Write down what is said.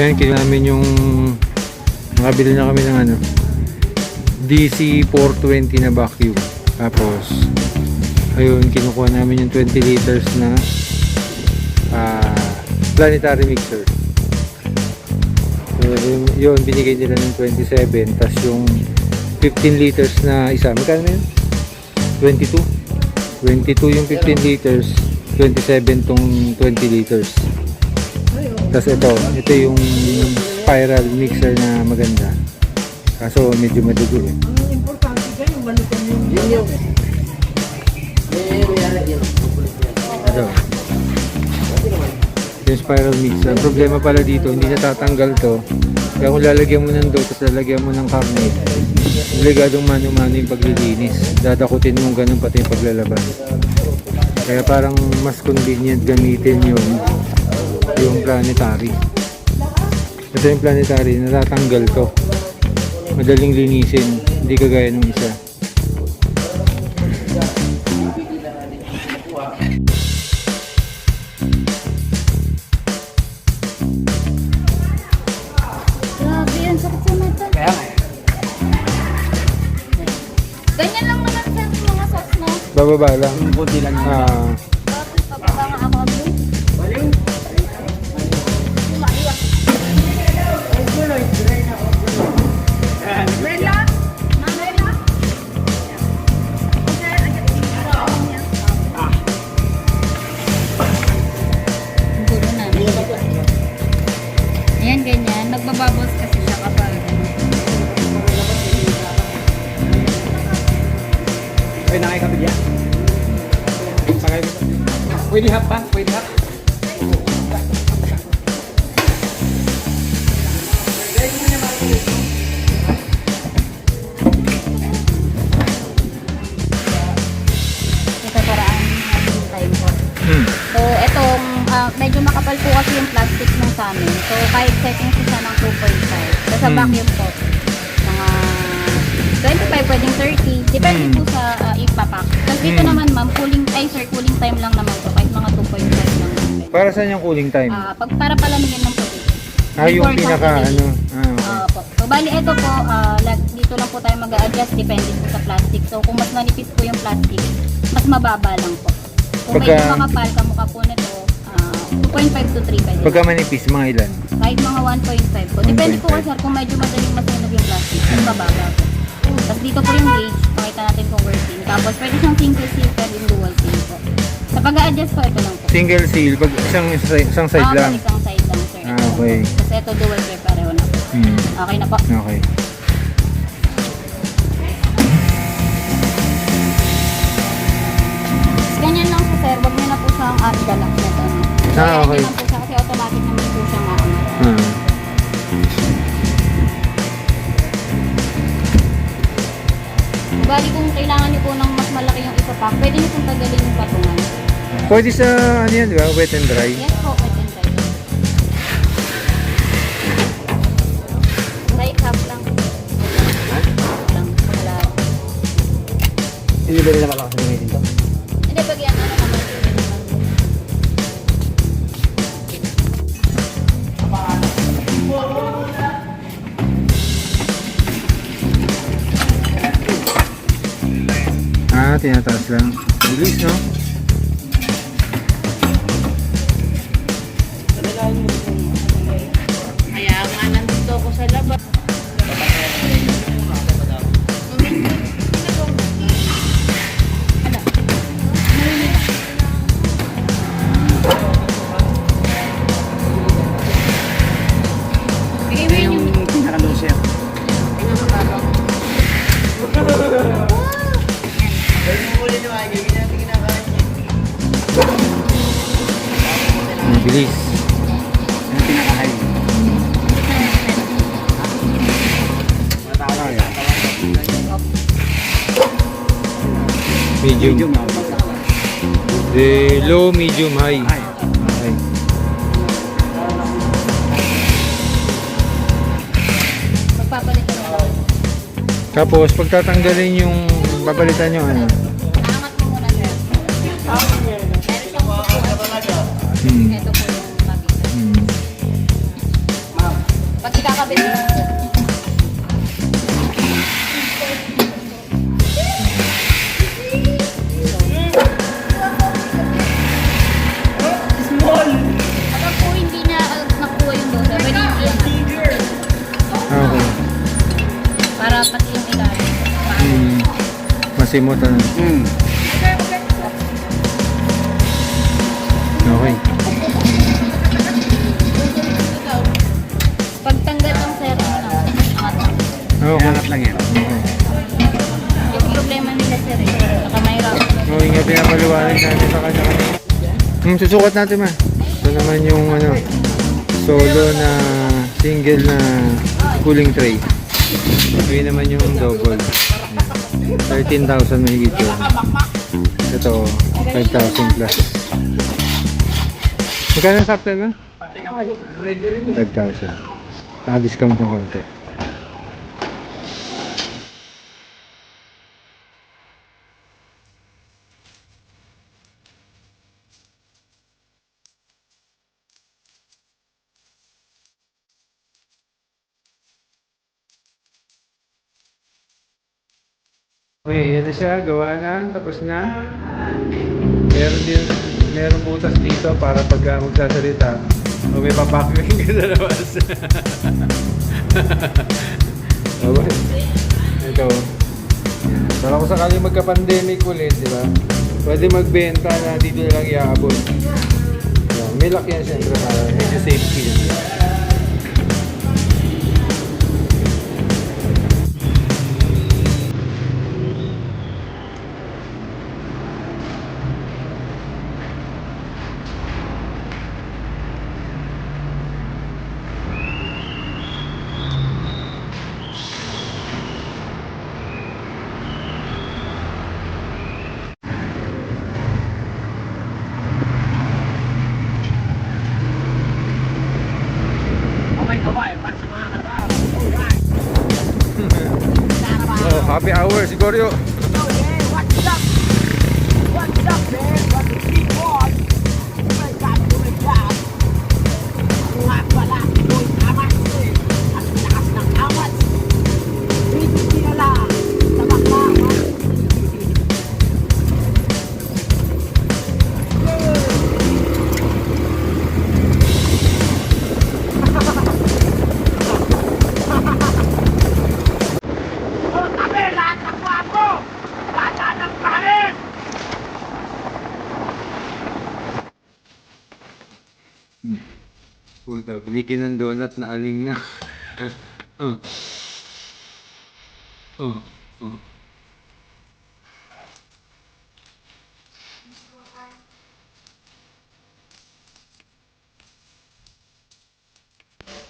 Yan, kinuha namin yung nakabili na kami ng ano DC 420 na vacuum. Tapos ayun, kinukuha namin yung 20 liters na planetary mixer. So yun, binigay nila ng 27. Tapos yung 15 liters na isa, magkano na yun? 22 yung 15 liters, 27 tong 20 liters. Tapos ito yung spiral mixer na maganda. Kaso medyo madugo eh. Ang importante kayo, balikan yung Ito. Yung spiral mixer. Ang problema pala dito, hindi natatanggal to. Kaya kung lalagyan mo ng dough, tapos lalagyan mo ng karne, obligadong mano-mano yung paglilinis. Dadakutin mo ganun pati yung paglalabas. Kaya parang mas convenient gamitin yung planetary. Ito yung planetary, natatanggal to. Madaling linisin, hindi kagaya ng isa. Grabe, ang sakit sa mata. Kaya nga. Ganyan lang naman sa mga socks, no? Bababa lang. Yung konti lang yun. Bakit pababa nga ako, Abdo? Maiwas. Bella? Ma'am Bella? Okay, agad dito. Ang gulo na. Ayan, ganyan. Nagbabubbles kasi siya kapag Ay, nakikabig yan. Sakay mo. Pwede hap pa? Pwede hap? ito paraan natin time ko. Hmm. So, etong medyo makapal po kasi yung plastic nung sa amin. So, kahit setting siya ng 2.5. So, sa vacuum po, mga 25, pwedeng 30. Depende po sa ipapack. Tapos dito naman ma'am, cooling time lang naman po. Kahit mga 2.5 lang naman. Para saan yung cooling time? Para palamigin ng puti. Yung Before pinaka Saturday. ano. Okay. Po. So, bali ito po, dito lang po tayo mag-a-adjust depende po sa plastic. So, kung mas manipis po yung plastic, mas mababa lang po. Kung medyo makapal, kamukha po nito, 2.5 to 3 pwede. Pagka manipis, mga ilan? Kahit mga 1.5 po. Depende po 1.5. kasi kung medyo madaling masunog yung plastic, mas mababa po. Tapos dito po yung gauge, pakita natin kung working. Tapos pwede siyang single seal, pwede yung dual seal po. Sa pag-a-adjust po, ito lang po. Single seal, pag isang side lang. Isang side lang, sir. Ito lang Okay. po. Kasi ito dual seal, pareho na po. Okay na po. Okay. Ganyan lang po sir, wag niyo na po siyang galak na ito. So, Okay. naman po siya kasi automatic naman po siyang Bali kung kailangan niyo po ng mas malaki yung ipapack, pwede niyo pong tagalin yung patungan. Pwede sa ano yan, di ba? Wet and dry. Yes po, pwede tayo. Right half lang. Lang, wala. Hindi ba nila malakas na dito? Hindi, pag yan, ano naman. Tinataas lang. Bilis, no? Kaya nga nandito ako sa labas. Ito yung naka-loser. Bilis. Yung pinaka-high. Medium. Medium na. The low, medium, high. High. Okay. Magpapalit ko lang. Tapos, pagtatanggalin yung papalitan yung ano. Angat mo muna sir. Meron siyang Hmm. ito po yung makita. Hmm. Ikakabit na lang po. Kapag po hindi na nakuha yung dosa, pwede yung iangat. Okay. Para pati yung ilalim. Masimot ano. Okay. Pagtanggal ng sero na lang, angat. Okay. Angat lang yan. Yung problema nila sir, saka mahirap. Okay nga, pinapaliwanag natin sa kanya kanina. Susukat natin ma. Ito naman yung ano, solo na single na cooling tray. Ito naman yung double. 13,000 mahigit yun. Ito, 5,000 plus. Magkano ang subtle ba? 5,000. Naka-discount ng konti. Okay, yan na siya. Gawa na. Tapos na. Meron butas dito para pag magsasalita. O may papakirin ka sa labas. Okay. Ito. Yan. Para kung sakali magka-pandemic ulit, di ba? Pwede magbenta na dito na lang iaabot. Yan. May lock yan siyempre para medyo safety. Oh, happy hour siguro yun. Puta, binikin ng donut na aling na. Oh. Oh. Oh.